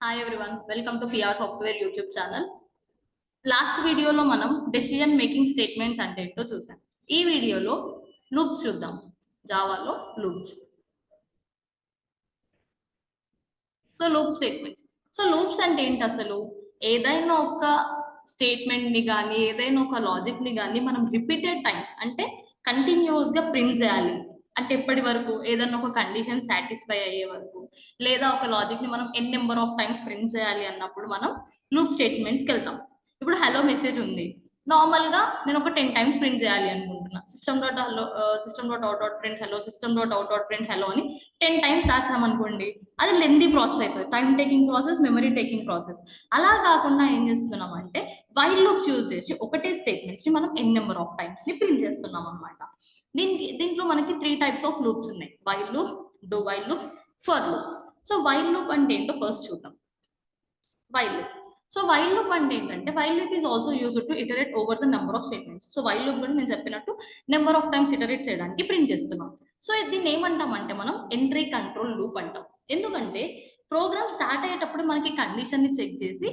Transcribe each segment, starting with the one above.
Hi everyone, welcome to PR Software YouTube channel. Last వీడియోలో మనం decision making statements అంటే ఏంటో చూసాం. ఈ వీడియోలో లూప్స్ చూద్దాం. జావాలో loops. So loop statements. So loops అంటే ఏంటి అసలు? ఏదైనా ఒక స్టేట్మెంట్ ని కానీ ఏదైనా ఒక లాజిక్ ని కానీ మనం రిపీటెడ్ టైమ్స్ అంటే కంటిన్యూస్ గా ప్రింట్ చేయాలి. అంటే ఎప్పటి వరకు ఏదైనా ఒక కండిషన్ సాటిస్ఫై అయ్యే వరకు, లేదా ఒక లాజిక్ ని మనం ఎన్ నెంబర్ ఆఫ్ టైమ్స్ ప్రింట్ చేయాలి అన్నప్పుడు మనం లూప్ స్టేట్మెంట్స్కి వెళ్తాం. ఇప్పుడు హలో మెసేజ్ ఉంది, నార్మల్ గా నేను ఒక 10 టైమ్స్ ప్రింట్ చేయాలి అనుకుంటున్నా. System dot out dot print hello, system dot out dot print hello అని 10 టైమ్స్ రాసాం అనుకోండి, అది లెందీ ప్రాసెస్ అవుతుంది. Time taking process, memory taking process. అలా కాకుండా ఏం చేస్తున్నాం అంటే వైల్ లూప్స్ యూజ్ చేసి ఒకటే స్టేట్మెంట్స్ ని మనం ఎన్ నెంబర్ ఆఫ్ టైమ్స్ ని ప్రింట్ చేస్తున్నాం అనమాట. దీంట్లో మనకి 3 టైప్స్ ఆఫ్ లూప్స్ ఉన్నాయి: while loop, do while loop, for loop. So while loop అంటే ఏంటో ఫస్ట్ చూద్దాం. While loop. So while loop అంటే ఏంటంటే while loop is also used to iterate over the number of statements. So while loop కూడా నేను చెప్పినట్టు number of times iterate చేయడానికి print చేస్తున్నాం. సో దీన్ని ఏమంటామంటే మనం ఎంట్రీ కంట్రోల్ లూప్ అంటాం. ఎందుకంటే ప్రోగ్రామ్ స్టార్ట్ అయ్యేటప్పుడు మనకి కండిషన్ ని చెక్ చేసి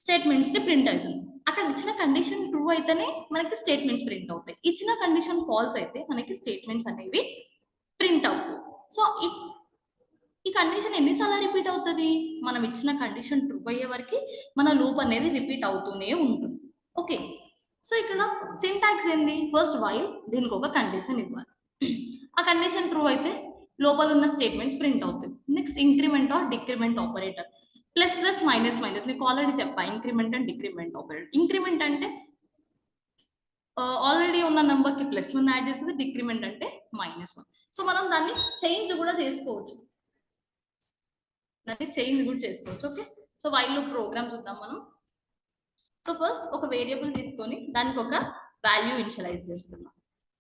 స్టేట్మెంట్స్ ని ప్రింట్ అవుతుంది. అక్కడ ఇచ్చిన కండిషన్ ట్రూ అయితేనే మనకి స్టేట్మెంట్స్ ప్రింట్ అవుతాయి. ఇచ్చిన కండిషన్ ఫాల్స్ అయితే మనకి స్టేట్మెంట్స్ అనేవి ప్రింట్ అవుతాయి. సో ఈ కండిషన్ ఎన్నిసార్లు రిపీట్ అవుతుంది? మనం ఇచ్చిన కండిషన్ ట్రూ అయ్యే వరకు మన లూప్ అనేది రిపీట్ అవుతూనే ఉంటుంది. ఓకే, సో ఇక్కడ సింటాక్స్ ఏంది? ఫస్ట్ వైల్, దీనికి ఒక కండిషన్ ఇవ్వాలి. ఆ కండిషన్ ట్రూ అయితే లోపల ఉన్న స్టేట్మెంట్స్ ప్రింట్ అవుతాయి. Next increment are decrement operator. Plus plus minus minus మీకు ఆల్రెడీ చెప్పా, increment and decrement operator. Increment అంటే ఆల్రెడీ ఉన్న నెంబర్కి +1 యాడ్ చేస్తుంది, డిక్రిమెంట్ అంటే -1. సో మనం దాన్ని చేంజ్ కూడా చేసుకోవచ్చు. Okay, so while loop programme చూద్దాం మనం. సో ఫస్ట్ ఒక వేరియబుల్ తీసుకొని దానికి ఒక వాల్యూ ఇనిషియలైజ్ చేస్తున్నాం.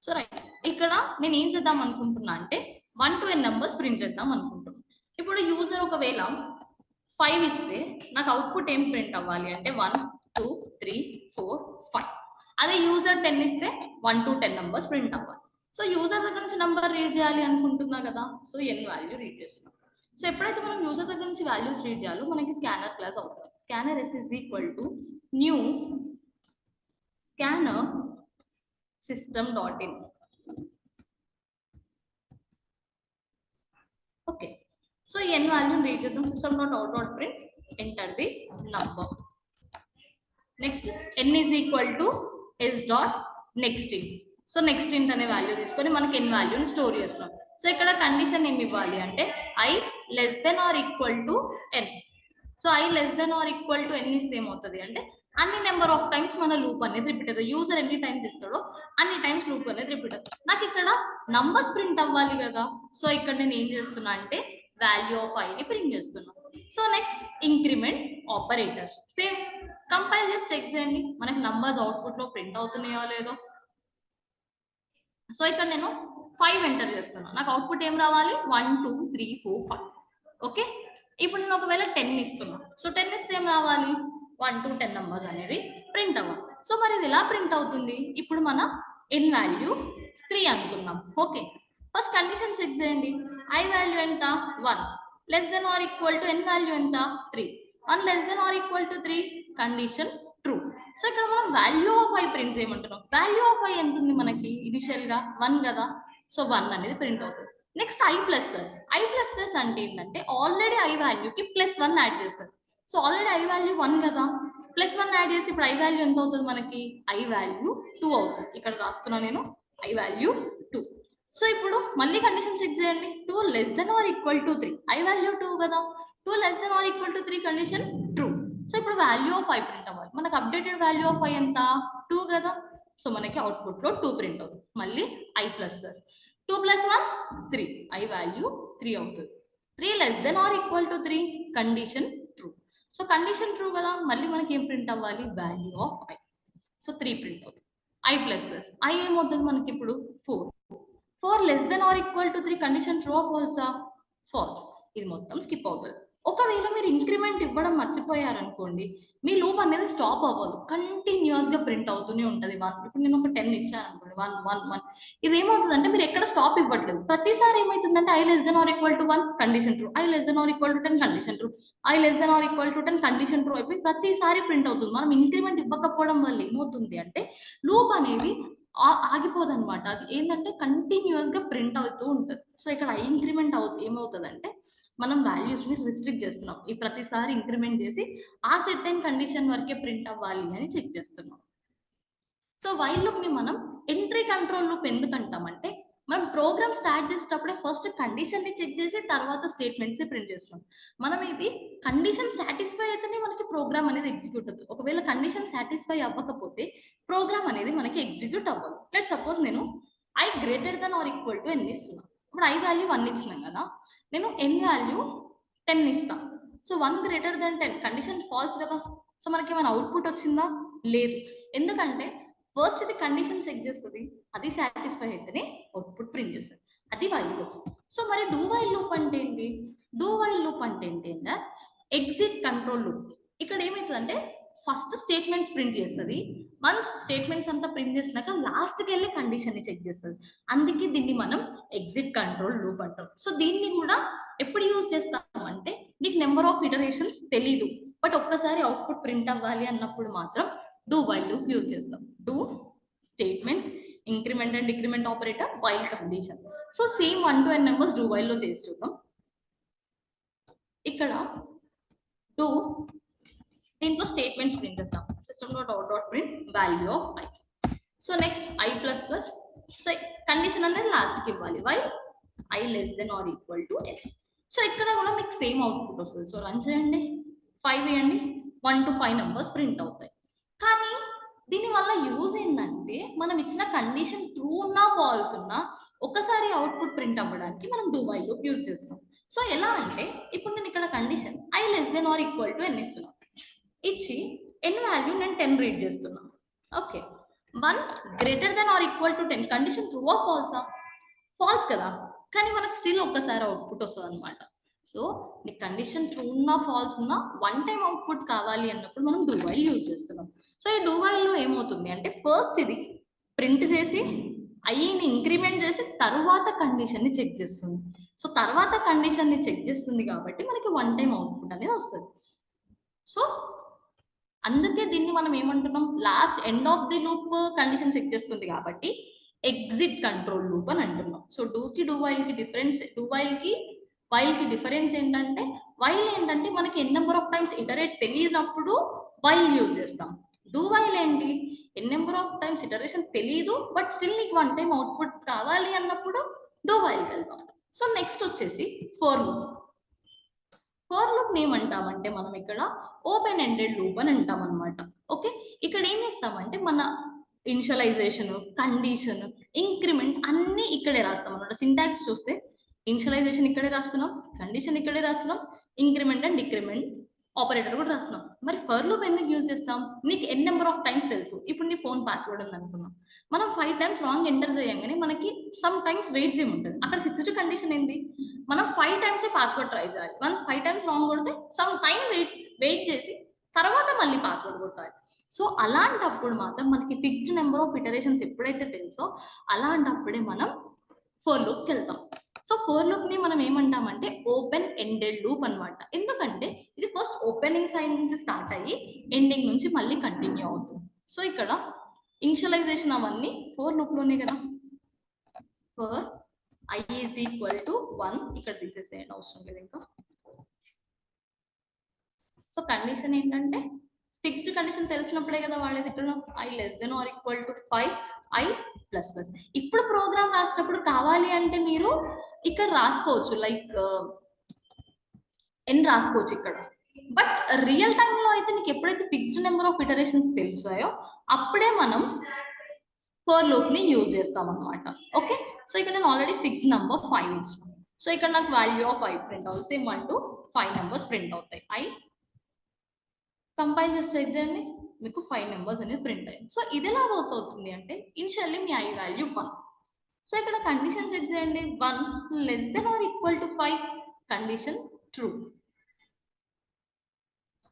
సో రైట్, ఇక్కడ నేను ఏం చేద్దాం అనుకుంటున్నా అంటే 1 to n నెంబర్స్ ప్రింట్ చేద్దాం అనుకుంటున్నాను. ఇప్పుడు యూజర్ ఒకవేళ 5 ఇస్తే నాకు అవుట్పుట్ ఏం ప్రింట్ అవ్వాలి అంటే 1 2 3 4 5. అదే యూజర్ 10 ఇస్తే 1 to 10 నెంబర్స్ ప్రింట్ అవ్వాలి. సో యూజర్ దగ్గర నుంచి నెంబర్ రీడ్ చేయాలి అనుకుంటున్నా కదా, సో n వాల్యూ రీడ్ చేస్తున్నాం. సో ఎప్పుడైతే మనం యూజర్ దగ్గర నుంచి వాల్యూస్ రీడ్ చేయాలో మనకి స్కానర్ క్లాస్ అవసరం. Scanner s is equal to new scanner system.in. Okay, so n వాల్యూని రీడ్ చేద్దాం. system.out.print enter the number. Next n is equal to s.nextInt. So next ఇంట్ అనే వాల్యూ తీసుకొని మనకి n వాల్యూని స్టోర్ చేస్తున్నాం. సో ఇక్కడ కండిషన్ ఏమి ఇవ్వాలి అంటే i less than or equal to n. So i less than or equal to n ఇస్తే ఏమవుతుంది అంటే అన్ని నెంబర్ ఆఫ్ టైమ్స్ మన లూప్ అనేది రిపీట్ అవుతుంది. యూజర్ ఎన్ని టైమ్స్ ఇస్తాడో అన్ని టైమ్స్ లూప్ అనేది రిపీట్ అవుతుంది. నాకు ఇక్కడ నంబర్స్ ప్రింట్ అవ్వాలి కదా, సో ఇక్కడ నేను ఏం చేస్తున్నా అంటే వాల్యూ ఆఫ్ i ని ప్రింట్ చేస్తున్నా. So next increment operator. Same compile చేసి చెక్ చేయండి మనకి నంబర్స్ అవుట్పుట్ లో ప్రింట్ అవుతున్నాయో లేదో. సో ఇక్కడ నేను 5 ఎంటర్ చేస్తున్నా, నాకు అవుట్పుట్ ఏం రావాలి? 1 2 3 4 5. ఓకే, ఇప్పుడు నేను ఒకవేళ 10 ఇస్తున్నా, సో 10 ఇస్తే ఏం రావాలి? 1 to 10 నెంబర్స్ అనేవి ప్రింట్ అవ్వాలి. సో మరి ఇది ఎలా ప్రింట్ అవుతుంది? ఇప్పుడు మన n వాల్యూ 3 అనుకుందాం. ఓకే, ఫస్ట్ కండిషన్ చెక్ చేయండి. i వాల్యూ ఎంత? 1 less than or equal to n value ఎంత? 3. 1 less than or equal to 3, condition true. So ఇక్కడ మనం వాల్యూ ఆఫ్ i ప్రింట్ చేయమంటున్నాం. వాల్యూ ఆఫ్ i ఎంత ఉంది మనకి? ఇనిషియల్ గా 1 కదా, సో 1 అనేది ప్రింట్ అవుతుంది. Next i plus plus. i plus plus అంటే ఏంటంటే ఆల్రెడీ i వాల్యూకి +1 యాడ్ చేస్తారు. సో ఆల్రెడీ i వాల్యూ 1 కదా, +1 యాడ్ చేసి ఇప్పుడు i వాల్యూ ఎంత అవుతుంది మనకి? i వాల్యూ 2 అవుతుంది. ఇక్కడ రాస్తున్నా నేను i వాల్యూ 2. సో ఇప్పుడు మళ్ళీ కండిషన్ చెక్ చేయండి. 2 less than or equal to 3. i value 2 కదా, 2 less than or equal to 3, condition true. So ఇప్పుడు వాల్యూ ఆఫ్ i ప్రింట్ అవ్వాలి. మనకు అప్డేటెడ్ వాల్యూ ఆఫ్ i ఎంత? 2 కదా, సో మనకి అవుట్పుట్ లో 2 ప్రింట్ అవుతుంది. మళ్ళీ i plus plus 2 + 1 3, i value 3 అవుతుంది. 3 less than or equal to 3, condition true. So condition true కదా, మళ్ళీ మనకి ఏం ప్రింట్ అవ్వాలి? Value of i. So 3 print అవుతుంది. i ప్లస్ ప్లస్ i ఏమవుతుంది మనకి ఇప్పుడు? 4. 4 less than or equal to 3, condition true or ఫాల్సా? ఫాల్స్. ఇది మొత్తం స్కిప్ అవుతుంది. ఒకవేళ మీరు ఇంకా ఇంక్రిమెంట్ ఇవ్వడం మర్చిపోయారనుకోండి, మీ లూప్ అనేది స్టాప్ అవ్వదు, కంటిన్యూస్ గా ప్రింట్ అవుతూనే ఉంటది. ఇప్పుడు నేను ఒక 10 ఇచ్చాను అనుకోండి, 1 1 1, ఇది ఏమవుతుందంటే మీరు ఎక్కడ స్టాప్ ఇవ్వట్లేదు. ప్రతిసారి ఏమవుతుందంటే i less than or equal to 1 condition true, i less than or equal to 10 condition true, i less than or equal to 10 condition true అయిపోయి ప్రతిసారి ప్రింట్ అవుతుంది. మనం ఇంక్రిమెంట్ ఇవ్వకపోవడం వల్ల ఏమవుతుంది అంటే లూప్ అనేది ఆగిపోదు అనమాట. అది ఏంటంటే కంటిన్యూస్ గా ప్రింట్ అవుతూ ఉంటుంది. సో ఇక్కడ ఐ ఇంక్రిమెంట్ ఏమవుతుందంటే మనం వాల్యూస్ ని రిస్ట్రిక్ట్ చేస్తున్నాం. ఈ ప్రతిసారి ఇంక్రిమెంట్ చేసి ఆ సెట్ అయిన కండిషన్ వరకే ప్రింట్ అవ్వాలి అని చెక్ చేస్తున్నాం. సో వైల్ లూప్ ని మనం ఎంట్రీ కంట్రోల్ లూప్ ఎందుకు అంటామంటే, మనం ప్రోగ్రామ్ స్టార్ట్ చేసేటప్పుడే ఫస్ట్ కండిషన్ ని చెక్ చేసి తర్వాత స్టేట్మెంట్స్ ప్రింట్ చేస్తున్నాం. మనం ఇది కండిషన్ సాటిస్ఫై అయితేనే మనకి ప్రోగ్రామ్ అనేది ఎగ్జిక్యూట్ అవుతుంది. ఒకవేళ కండిషన్ సాటిస్ఫై అవ్వకపోతే ప్రోగ్రామ్ అనేది మనకి ఎగ్జిక్యూట్ అవ్వదు. లెట్ సపోజ్ నేను i greater than or equal to n ఇస్తున్నాను. ఇప్పుడు i వాల్యూ 1 ఇచ్చినాం కదా, నేను n వాల్యూ 10 ఇస్తాను. So 1 greater then 10 condition false కదా. సో మనకి ఏమైనా అవుట్పుట్ వచ్చిందా? లేదు. ఎందుకంటే ఫస్ట్ ఇది కండిషన్ చెక్ చేస్తుంది, అది సాటిస్ఫై అయితేనే అవుట్పుట్ ప్రింట్ చేస్తుంది. అది వైల్ లూప్. సో మరి డూ వైల్ లూప్ అంటే ఏంటి? డూ వైల్ లూప్ అంటే ఏంటి అంటే ఎగ్జిట్ కంట్రోల్ లూప్. ఇక్కడ ఏమవుతుందంటే ఫస్ట్ స్టేట్మెంట్స్ ప్రింట్ చేస్తుంది. వన్స్ స్టేట్మెంట్స్ అంతా ప్రింట్ చేసినాక లాస్ట్కి వెళ్ళి కండిషన్ ని చెక్ చేస్తుంది. అందుకే దీన్ని మనం ఎగ్జిట్ కంట్రోల్ లూప్ అంటాం. సో దీన్ని కూడా ఎప్పుడు యూజ్ చేస్తాం అంటే, నీకు నెంబర్ ఆఫ్ ఇటరేషన్స్ తెలీదు, బట్ ఒక్కసారి అవుట్పుట్ ప్రింట్ అవ్వాలి అన్నప్పుడు మాత్రం డూ వైల్ లూప్ యూజ్ చేస్తాం. Do statements, increment and decrement operator, while condition. So same 1 to n numbers do while లో చేసి చూద్దాం. ఇక్కడ డూ దీంట్లో స్టేట్మెంట్స్ ప్రింట్ చేద్దాం. System dot out dot print value of i. So next i plus plus. So condition అనేది last కి ఇవ్వాలి, why i less than or equal to n. So ఇక్కడ కూడా మీకు సేమ్ అవుట్పుట్ వస్తుంది. సో రన్ చేయండి, 5 వేయండి, 1 to 5 నెంబర్స్ ప్రింట్ అవుతాయి. కానీ దీని వల్ల యూజ్ ఏంటంటే, మనం ఇచ్చిన కండిషన్ ట్రూ ఉన్నా ఫాల్స్ ఉన్నా ఒకసారి అవుట్పుట్ ప్రింట్ అవ్వడానికి మనం డూ వైల్ లూప్ యూజ్ చేస్తున్నాం. సో ఎలా అంటే, ఇప్పుడు నేను ఇక్కడ condition i less than or equal to n ఇస్తున్నాను. ఇచ్చి n వాల్యూ నేను 10 రీడ్ చేస్తున్నాను. Okay, 1 greater than or equal to 10 condition true ఆ ఫాల్సా? ఫాల్స్ కదా, కానీ మనకు స్టిల్ ఒక్కసారి అవుట్పుట్ వస్తుంది అనమాట. సో నీ కండిషన్ ట్రూ ఉన్నా ఫాల్స్ ఉన్నా వన్ టైం అవుట్పుట్ కావాలి అన్నప్పుడు మనం డూ వైల్ యూజ్ చేస్తున్నాం. సో ఈ డూ వైల్ లో ఏమవుతుంది అంటే, ఫస్ట్ ఇది ప్రింట్ చేసి ఐని ఇంక్రిమెంట్ చేసి తర్వాత కండిషన్ ని చెక్ చేస్తుంది. సో తర్వాత కండిషన్ ని చెక్ చేస్తుంది కాబట్టి మనకి వన్ టైం అవుట్పుట్ అనేది వస్తుంది. సో అందుకే దీన్ని మనం ఏమంటున్నాం, last end of the loop condition check చేస్తుంది కాబట్టి ఎగ్జిట్ కంట్రోల్ లూప్ అని అంటున్నాం. సో డూకి డూ వైల్ కి డిఫరెన్స్, డూ వైల్ కి వైల్ కి డిఫరెన్స్ ఏంటంటే, వైల్ ఏంటంటే మనకి n number of times iterate తెలియనప్పుడు వైల్ యూజ్ చేస్తాం. డూ వైల్ ఏంటి, n number of times iteration తెలియదు బట్ స్టిల్ నీకు వన్ టైం అవుట్పుట్ కావాలి అన్నప్పుడు డూ వైల్కి వెళ్తాం. సో నెక్స్ట్ వచ్చేసి ఫోర్ లూప్. ఫోర్ లూప్ ఏమంటామంటే మనం ఇక్కడ ఓపెన్ ఎండెడ్ లూప్ అని అంటాం అనమాట. ఓకే, ఇక్కడ ఏం చేస్తామంటే మన ఇనిషియలైజేషన్, కండిషన్, ఇంక్రిమెంట్ అన్ని ఇక్కడే రాస్తాం అనమాట. సింటాక్స్ చూస్తే ఇనిషియలైజేషన్ ఇక్కడే రాస్తున్నాం, కండిషన్ ఇక్కడే రాస్తున్నాం, ఇంక్రిమెంట్ అండ్ డిక్రిమెంట్ ఆపరేటర్ కూడా రాస్తున్నాం. మరి ఫర్ లూప్ ఎందుకు యూజ్ చేస్తాం, నీకు ఎన్ నెంబర్ ఆఫ్ టైమ్స్ తెలుసు. ఇప్పుడు నీ ఫోన్ పాస్వర్డ్ ఉంది అనుకున్నాం, మనం 5 times రాంగ్ ఎంటర్ చేయంగానే మనకి సమ్ టైమ్స్ వెయిట్ చేయమంటుంది. అక్కడ ఫిక్స్డ్ కండిషన్ ఏంటి, మనం 5 times పాస్వర్డ్ ట్రై చేయాలి. వన్స్ 5 times రాంగ్ కొడితే సమ్ టైం వెయిట్ చేసి తర్వాత మళ్ళీ పాస్వర్డ్ కొట్టాలి. సో అలాంటప్పుడు మాత్రం మనకి ఫిక్స్డ్ నెంబర్ ఆఫ్ ఇటరేషన్స్ ఎప్పుడైతే తెలుసో అలాంటప్పుడే మనం ఫోర్ లూప్కి వెళ్తాం. సో ఫోర్ లూప్ ని మనం ఏమంటామంటే ఓపెన్ ఎండెడ్ లూప్ అనమాట. ఎందుకంటే ఇది ఫస్ట్ ఓపెనింగ్ సైడ్ నుంచి స్టార్ట్ అయ్యి ఎండింగ్ నుంచి మళ్ళీ కంటిన్యూ అవుతుంది. సో ఇక్కడ ఇనిషియలైజేషన్ అవన్నీ ఫోర్ లూప్ లోనే కదా. For i is equal to 1 ఇక్కడ తీసేసేయండి, అవసరం లేదు ఇంకా. సో కండిషన్ ఏంటంటే ఫిక్స్డ్ కండిషన్ తెలిసినప్పుడే కదా వాడేది. ఇక్కడ i less than or equal to 5, i plus plus. ఇప్పుడు ప్రోగ్రామ్ రాసేటప్పుడు కావాలి అంటే మీరు ఇక్కడ రాసుకోవచ్చు, లైక్ n రాసుకోవచ్చు ఇక్కడ. బట్ రియల్ టైంలో అయితే నీకు ఎప్పుడైతే ఫిక్స్డ్ నెంబర్ ఆఫ్ ఇటరేషన్స్ తెలుసాయో అప్పుడే మనం ఫోర్ లూప్ ని యూజ్ చేస్తాం అనమాట. ఓకే, సో ఇక్కడ నేను ఆల్రెడీ ఫిక్స్డ్ నెంబర్ 5 ఇచ్చాను. సో ఇక్కడ నాకు వాల్యూ ఆఫ్ 5 ప్రింట్ అవుతుంది. సేమ్ 1 to 5 నెంబర్స్ ప్రింట్ అవుతాయి. i కంపైల్ చేసి చెక్ చేయండి, మీకు 5 నెంబర్స్ అనేది ప్రింట్ అయ్యింది. సో ఇది ఎలా వర్క్ అవుతుంది అంటే, ఇనిషియల్లీ మీ i వాల్యూ 1. సో ఇక్కడ కండిషన్ చెక్ చేయండి, 1 less than or equal to 5 condition true.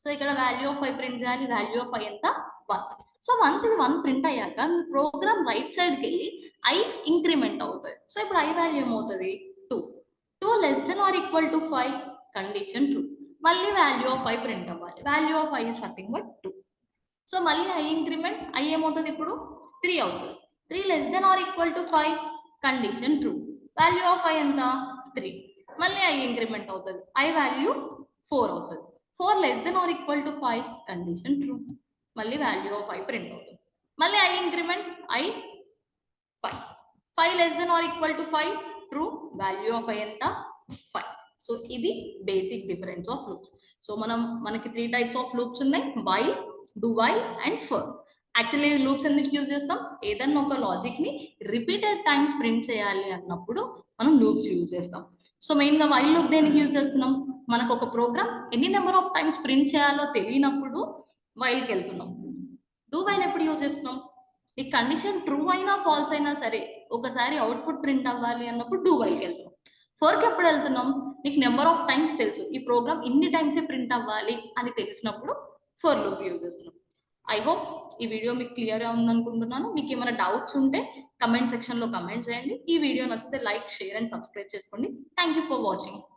So ఇక్కడ వాల్యూ ఆఫ్ 5 ప్రింట్ చేయాలి. వాల్యూ ఆఫ్ 5 ఎంత? 1. సో వన్స్ ఇది 1 ప్రింట్ అయ్యాక మీ ప్రోగ్రామ్ రైట్ సైడ్కి వెళ్ళి ఐ ఇంక్రిమెంట్ అవుతుంది. సో ఇప్పుడు ఐ వాల్యూ ఏమవుతుంది? 2. 2 less than or equal to 5 condition true. మళ్ళీ వాల్యూ ఆఫ్ 5 ప్రింట్ అవ్వాలి. Value of 5 is nothing but 2. So మళ్ళీ ఐ ఇంక్రిమెంట్ ఐ ఏమవుతుంది ఇప్పుడు? 3 అవుతుంది. 3 less than or equal to 5 condition true. Value of 5 ఎంత? 3. మళ్ళీ ఐ ఇంక్రిమెంట్ అవుతుంది. ఐ వాల్యూ 4 అవుతుంది. 4 less than or equal to 5 condition true. మళ్ళీ వాల్యూ ఆఫ్ 5 ప్రింట్ అవుతుంది. మళ్ళీ I increment I 5. 5 less than or equal to 5 true. Value of 5 ఎంత? 5. So ఇది basic difference of loops. So మనకి 3 types of loops ఉన్నాయి. While, do while and for. Actually loops ఎందుకు use చేస్తాం? ఏదన్నా ఒక లాజిక్ ని రిపీటెడ్ టైమ్స్ ప్రింట్ చేయాలి అన్నప్పుడు మనం లూప్స్ యూజ్ చేస్తాం. సో మెయిన్ గా వైల్ లూప్ దేనికి యూజ్ చేస్తున్నాం? మనకు ఒక ప్రోగ్రామ్ ఎన్ని నెంబర్ ఆఫ్ టైమ్స్ ప్రింట్ చేయాలో తెలియనప్పుడు వైల్కి వెళ్తున్నాం. డూ వైల్ ఎప్పుడు యూజ్ చేస్తున్నాం? ఈ కండిషన్ ట్రూ అయినా ఫాల్స్ అయినా సరే ఒకసారి అవుట్పుట్ ప్రింట్ అవ్వాలి అన్నప్పుడు డూ వైల్కి వెళ్తున్నాం. ఫర్కి ఎప్పుడు వెళ్తున్నాం? నీకు నెంబర్ ఆఫ్ టైమ్స్ తెలుసు, ఈ ప్రోగ్రామ్ ఇన్ని టైమ్స్ ప్రింట్ అవ్వాలి అని తెలిసినప్పుడు ఫర్ లూప్ యూజ్ చేస్తున్నాం. ఐ హోప్ ఈ వీడియో మీకు క్లియర్గా ఉందనుకుంటున్నాను. మీకు ఏమైనా డౌట్స్ ఉంటే కమెంట్ సెక్షన్లో కమెంట్ చేయండి. ఈ వీడియో నచ్చితే లైక్, షేర్ అండ్ సబ్స్క్రైబ్ చేసుకోండి. Thank you for watching.